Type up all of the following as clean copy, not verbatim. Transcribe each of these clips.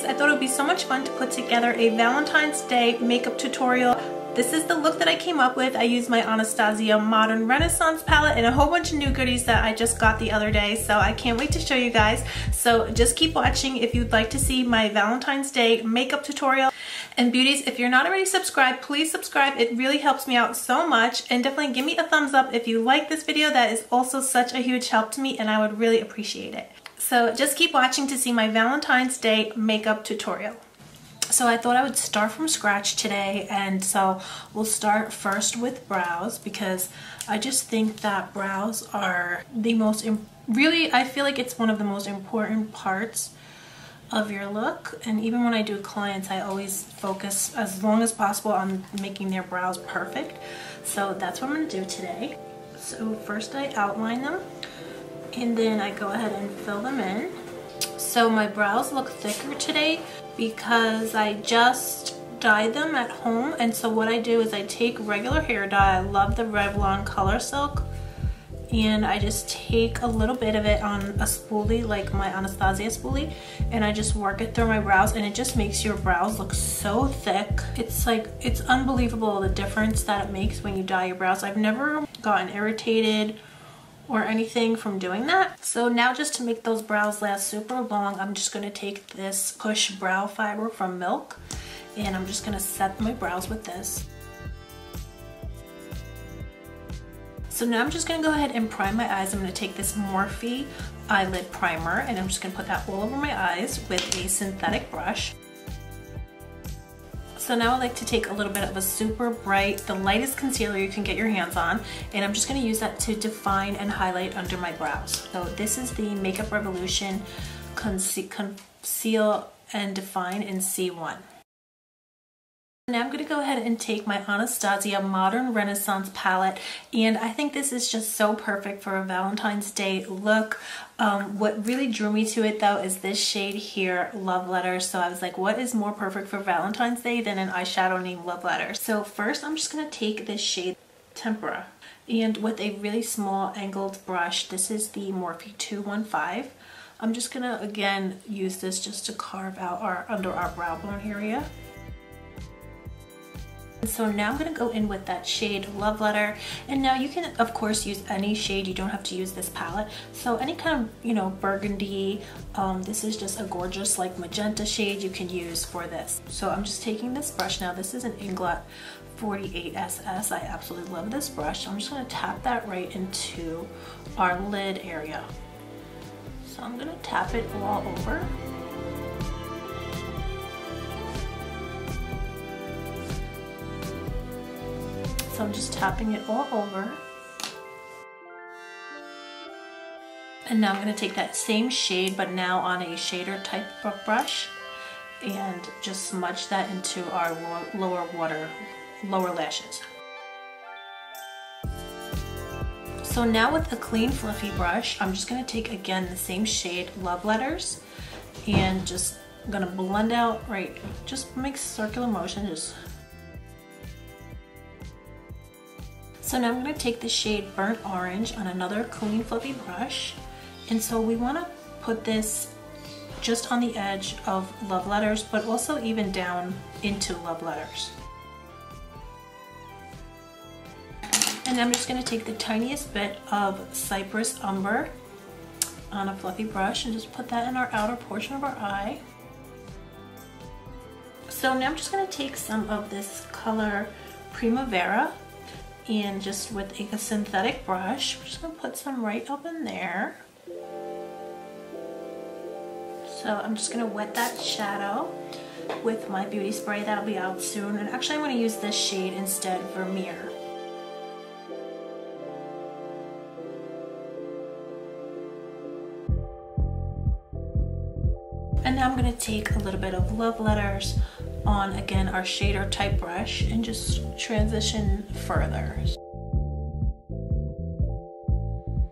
I thought it would be so much fun to put together a Valentine's Day makeup tutorial. This is the look that I came up with. I used my ANASTASIA Modern Renaissance palette and a whole bunch of new goodies that I just got the other day, so I can't wait to show you guys. So just keep watching if you'd like to see my Valentine's Day makeup tutorial. And beauties, if you're not already subscribed, please subscribe. It really helps me out so much, and definitely give me a thumbs up if you like this video. That is also such a huge help to me, and I would really appreciate it. So just keep watching to see my Valentine's Day makeup tutorial. So I thought I would start from scratch today, and so we'll start first with brows, because I just think that brows are the most, really I feel like it's one of the most important parts of your look. And even when I do clients, I always focus as long as possible on making their brows perfect. So that's what I'm going to do today. So first I outline them, and then I go ahead and fill them in. So my brows look thicker today because I just dyed them at home. And so what I do is I take regular hair dye. I love the Revlon COLORSILK, and I just take a little bit of it on a spoolie, like my ANASTASIA spoolie, and I just work it through my brows, and it just makes your brows look so thick. It's like, it's unbelievable the difference that it makes when you dye your brows. I've never gotten irritated or anything from doing that. So now, just to make those brows last super long, I'm just gonna take this KUSH brow fiber from Milk, and I'm just gonna set my brows with this. So now I'm just gonna go ahead and prime my eyes. I'm gonna take this Morphe eyelid primer, and I'm just gonna put that all over my eyes with a synthetic brush. So now I like to take a little bit of a super bright, the lightest concealer you can get your hands on, and I'm just going to use that to define and highlight under my brows. So this is the Makeup Revolution Conceal and Define in C1. Now I'm going to go ahead and take my ANASTASIA Modern Renaissance palette, and I think this is just so perfect for a Valentine's Day look. What really drew me to it though is this shade here, Love Letters. So I was like, what is more perfect for Valentine's Day than an eyeshadow named Love Letters? So first I'm just going to take this shade Tempera, and with a really small angled brush, this is the Morphe 215. I'm just going to again use this just to carve out our under our brow bone area. So now I'm going to go in with that shade Love Letter, and now you can of course use any shade. You don't have to use this palette. So any kind of, you know, burgundy, this is just a gorgeous like magenta shade you can use for this. So I'm just taking this brush now. This is an Inglot 48SS. I absolutely love this brush. I'm just going to tap that right into our lid area. So I'm going to tap it all over. So I'm just tapping it all over. And now I'm going to take that same shade, but now on a shader type of brush, and just smudge that into our lower lashes. So now with a clean fluffy brush, I'm just going to take again the same shade Love Letters, and just I'm going to blend out, right, just make circular motions. So now I'm going to take the shade Burnt Orange on another clean fluffy brush, and so we want to put this just on the edge of Love Letters, but also even down into Love Letters. And I'm just going to take the tiniest bit of Cypress Umber on a fluffy brush and just put that in our outer portion of our eye. So now I'm just going to take some of this color Primavera, and just with a synthetic brush, we're just going to put some right up in there. So I'm just going to wet that shadow with my beauty spray. That'll be out soon. And actually I'm going to use this shade instead, Vermeer. And now I'm going to take a little bit of Love Letters on, again, our shader type brush, and just transition further.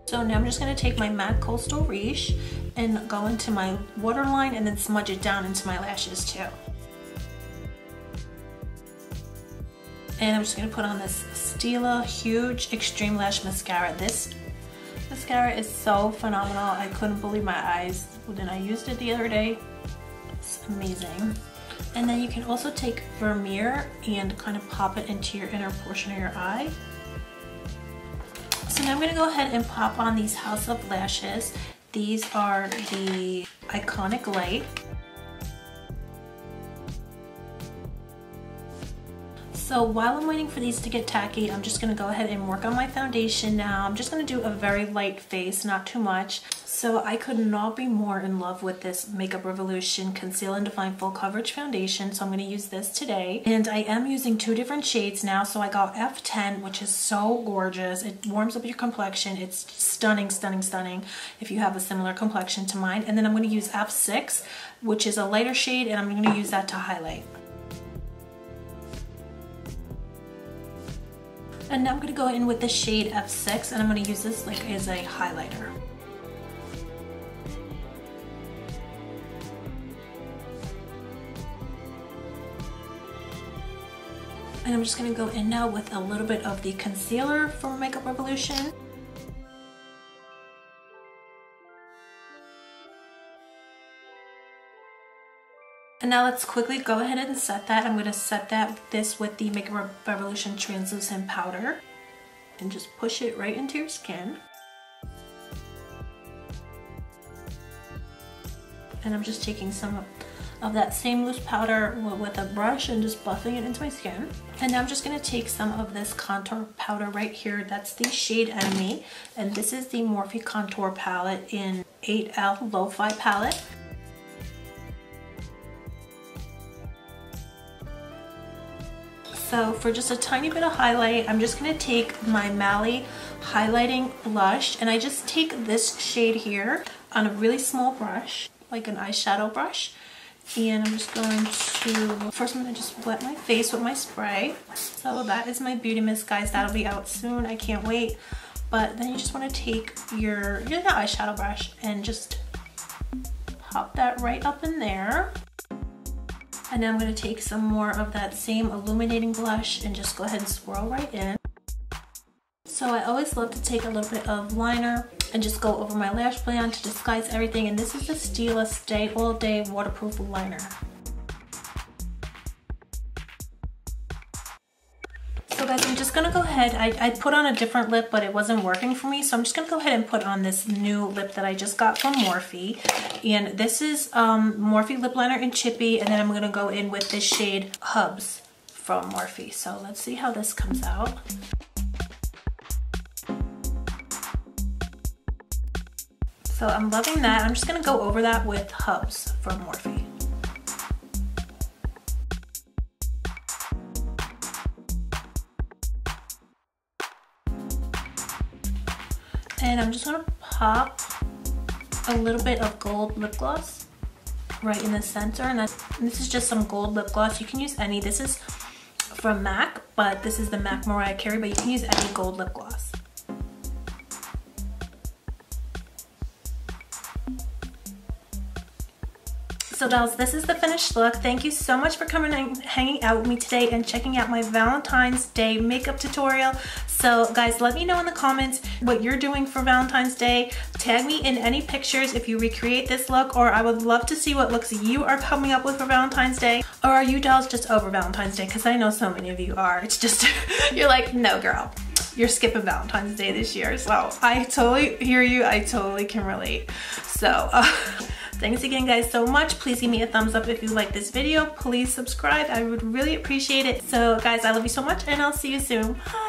So now I'm just going to take my MAC Coastal Riche and go into my waterline and then smudge it down into my lashes too. And I'm just going to put on this STILA Huge Extreme Lash Mascara. This mascara is so phenomenal. I couldn't believe my eyes when I used it the other day. It's amazing. And then you can also take Vermeer and kind of pop it into your inner portion of your eye. So now I'm going to go ahead and pop on these House of Lashes. These are the Iconic Light. So while I'm waiting for these to get tacky, I'm just going to go ahead and work on my foundation now. I'm just going to do a very light face, not too much. So I could not be more in love with this Makeup Revolution Conceal and Define Full Coverage Foundation. So I'm going to use this today. And I am using 2 different shades now. So I got F10, which is so gorgeous. It warms up your complexion. It's stunning, stunning, stunning if you have a similar complexion to mine. And then I'm going to use F6, which is a lighter shade, and I'm going to use that to highlight. And now I'm going to go in with the shade F6, and I'm going to use this like as a highlighter. And I'm just going to go in now with a little bit of the concealer from Makeup Revolution. And now let's quickly go ahead and set that. I'm going to set this with the Makeup Revolution Translucent Powder. And just push it right into your skin. And I'm just taking some of that same loose powder with a brush and just buffing it into my skin. And now I'm just going to take some of this contour powder right here. That's the shade Enemy. And this is the Morphe Contour Palette in 8L Lo-Fi Palette. So for just a tiny bit of highlight, I'm just going to take my Mallywood Highlighting Blush, and I just take this shade here on a really small brush, like an eyeshadow brush. And I'm just going to, first I'm going to just wet my face with my spray. So that is my beauty mist, guys. That'll be out soon. I can't wait. But then you just want to take your eyeshadow brush and just pop that right up in there. And now I'm going to take some more of that same illuminating blush and just go ahead and swirl right in. So I always love to take a little bit of liner and just go over my lash band to disguise everything. And this is the STILA Stay All Day Waterproof Liner. So guys, I'm just gonna go ahead, I put on a different lip, but it wasn't working for me. So I'm just gonna go ahead and put on this new lip that I just got from Morphe. And this is Morphe Lip Liner in Chippy. And then I'm gonna go in with this shade Hubs from Morphe. So let's see how this comes out. So I'm loving that. I'm just gonna go over that with Hubs from Morphe. And I'm just gonna pop a little bit of gold lip gloss right in the center. And this is just some gold lip gloss. You can use any. This is from MAC, but this is the MAC Mariah Carey, but you can use any gold lip gloss. So dolls, this is the finished look. Thank you so much for coming and hanging out with me today and checking out my Valentine's Day makeup tutorial. So guys, let me know in the comments what you're doing for Valentine's Day. Tag me in any pictures if you recreate this look, or I would love to see what looks you are coming up with for Valentine's Day. Or are you dolls just over Valentine's Day? Because I know so many of you are. It's just, you're like, no girl, you're skipping Valentine's Day this year. So I totally hear you. I totally can relate. So thanks again guys so much. Please give me a thumbs up if you like this video. Please subscribe. I would really appreciate it. So guys, I love you so much and I'll see you soon. Bye.